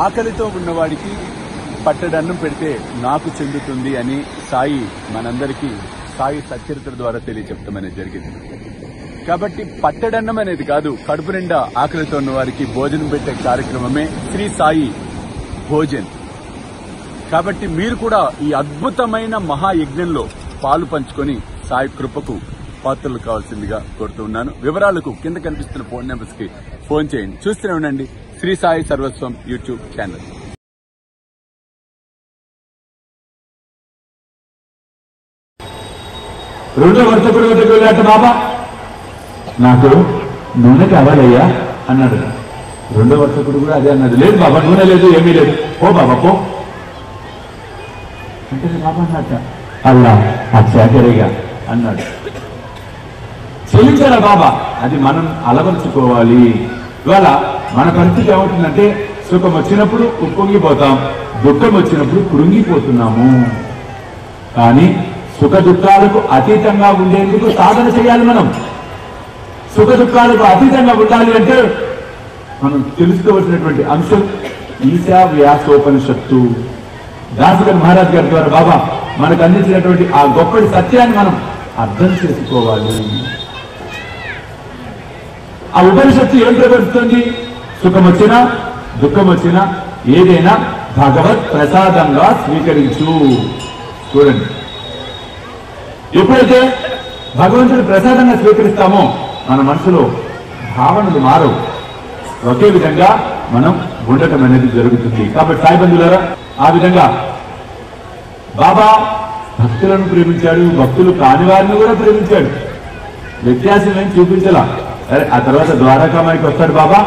ఆకలితో ఉన్నవాడికి పట్టడన్నం పెడితే నాకు చెందుతుంది అని సాయి మనందరికీ సాయి సచ్చరిత్ర ద్వారా తెలియచెప్తాం అనేది జరిగింది. కాబట్టి పట్టడన్నం అనేది కాదు, కడుపు నిండా ఆకలితో ఉన్న వారికి భోజనం పెట్టే కార్యక్రమమే శ్రీ సాయి భోజన్. కాబట్టి మీరు కూడా ఈ అద్భుతమైన మహాయజ్ఞంలో పాలు పంచుకొని సాయి కృపకు పాత్రలు కావాల్సిందిగా కోరుతూ ఉన్నాను. వివరాలకు కింద కనిపిస్తున్న ఫోన్ నెంబర్స్ కి ఫోన్ చేయండి. చూస్తూనే ఉండండి శ్రీ సాయి సర్వస్వం యూట్యూబ్ ఛానల్. రెండో వర్తకుడు వద్దకు వెళ్ళాట, బాబా నాకు నూనె కావాలయ్యా అన్నాడు. రెండో వర్తకుడు కూడా అదే అన్నాడు, లేదు బాబా నూనె లేదు, ఏమీ లేదు, ఓ బాబా పో అంటే బాబా అన్నట్ట. అల్లా అచ్చాకరేగా అన్నాడు. చెల్లించారా బాబా, అది మనం అలవరుచుకోవాలి. ఇవాళ మన పరిస్థితి ఏమవుతుందంటే సుఖం వచ్చినప్పుడు ఉప్పొంగిపోతాం, దుఃఖం వచ్చినప్పుడు కృంగిపోతున్నాము. కానీ సుఖ దుఃఖాలకు అతీతంగా ఉండేందుకు సాధన చేయాలి. మనం సుఖ దుఃఖాలకు అతీతంగా ఉండాలి అంటే మనం తెలుసుకోవాల్సినటువంటి అంశం ఈశా వ్యాసోపనిషత్తు. దాసగర్ మహారాజ్ గారి ద్వారా బాబా మనకు అందించినటువంటి ఆ గొప్పటి సత్యాన్ని మనం అర్థం చేసుకోవాలి. ఆ ఉపనిషత్తు ఏం ప్రవర్తిస్తుంది? సుఖం వచ్చినా దుఃఖం వచ్చినా ఏదైనా భగవత్ ప్రసాదంగా స్వీకరించు. చూడండి, ఎప్పుడైతే భగవంతుడి ప్రసాదంగా స్వీకరిస్తామో మన మనసులో భావనలు మారవు, ఒకే విధంగా మనం ఉండటం అనేది జరుగుతుంది. కాబట్టి సాయి బంధువులారా, ఆ విధంగా బాబా భక్తులను ప్రేమించాడు, భక్తులు కాని వారిని కూడా ప్రేమించాడు. వ్యత్యాసం ఏం చూపించలా. అరే ఆ తర్వాత ద్వారకామాయికి వస్తాడు బాబా,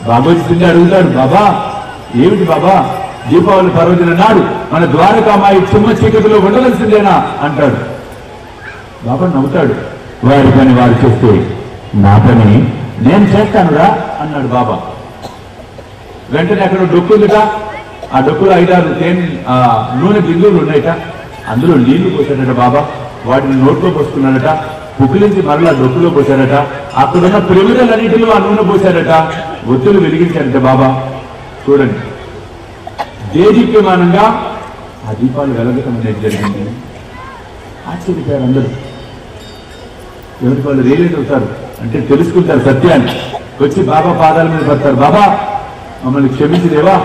బాబోజీ సింగ్ అడుగుతాడు, బాబా ఏమిటి బాబా దీపావళి పర్వదిన నాడు మన ద్వారకామాయి చిమ్మ చీకటిలో ఉండవలసిందేనా అంటాడు. బాబా నవ్వుతాడు, వారి పని వారు చేస్తే నా పని నేను చేస్తానురా అన్నాడు బాబా. వెంటనే అక్కడ డొక్కుందిట, ఆ డొక్కులో 5-6 నూనె బిందువులు ఉన్నాయట, అందులో నీళ్లు పోసాడట బాబా. వాటిని నోట్లో పోసుకున్నాడట, పుక్కిలించి మరలా డొక్కులో పోశాడట. అక్కడున్న ప్రమిదలన్నిటిలో ఆ నూనె పోశాడట, ఒత్తులు వెలిగించాడట బాబా. చూడండి, దేదీప్యమానంగా ఆ దీపాలు వెలగటం అనేది జరిగింది. ఆశ్చర్యపోయారు అందరూ. ఎవరికి వాళ్ళు రియలైజ్ అవుతారు అంటే తెలుసుకుంటారు సత్యాన్ని. వచ్చి బాబా పాదాల మీద పడతారు, బాబా మమ్మల్ని క్షమించదేవా,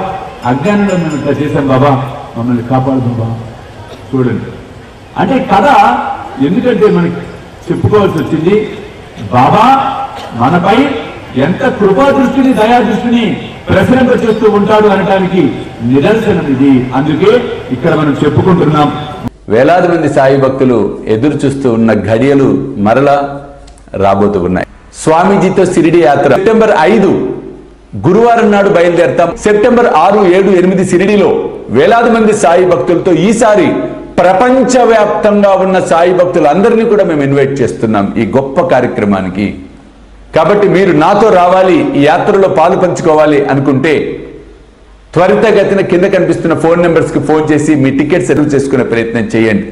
అజ్ఞానంలో మేము ఇట్లా చేశాం బాబా, మమ్మల్ని కాపాడు బాబా. చూడండి, అంటే కథ ఎందుకంటే మనకి చెప్పుకోవాల్సి వచ్చింది, బాబా మనపై ఎంత కృపా దృష్టిని దయా దృష్టిని ప్రసరింప చేస్తూ ఉంటాడు అనడానికి నిదర్శనం ఇది. అందుకే ఇక్కడ మనం చెప్పుకుంటున్నాం. వేలాది మంది సాయి భక్తులు ఎదురు చూస్తూ ఉన్న ఘడియలు మరలా రాబోతూ ఉన్నాయి. స్వామీజీతో షిరిడి యాత్ర సెప్టెంబర్ 5 గురువారం నాడు బయలుదేరతాం. సెప్టెంబర్ 6, 7, 8 షిరిడిలో వేలాది మంది సాయి భక్తులతో ఈసారి ప్రపంచవ్యాప్తంగా ఉన్న సాయి భక్తులందరినీ కూడా మేము ఇన్వైట్ చేస్తున్నాం ఈ గొప్ప కార్యక్రమానికి. కాబట్టి మీరు నాతో రావాలి, ఈ యాత్రలో పాలు పంచుకోవాలి అనుకుంటే త్వరితగతిన కింద కనిపిస్తున్న ఫోన్ నెంబర్స్ కి ఫోన్ చేసి మీ టికెట్స్ రిజర్వ్ చేసుకునే ప్రయత్నం చేయండి.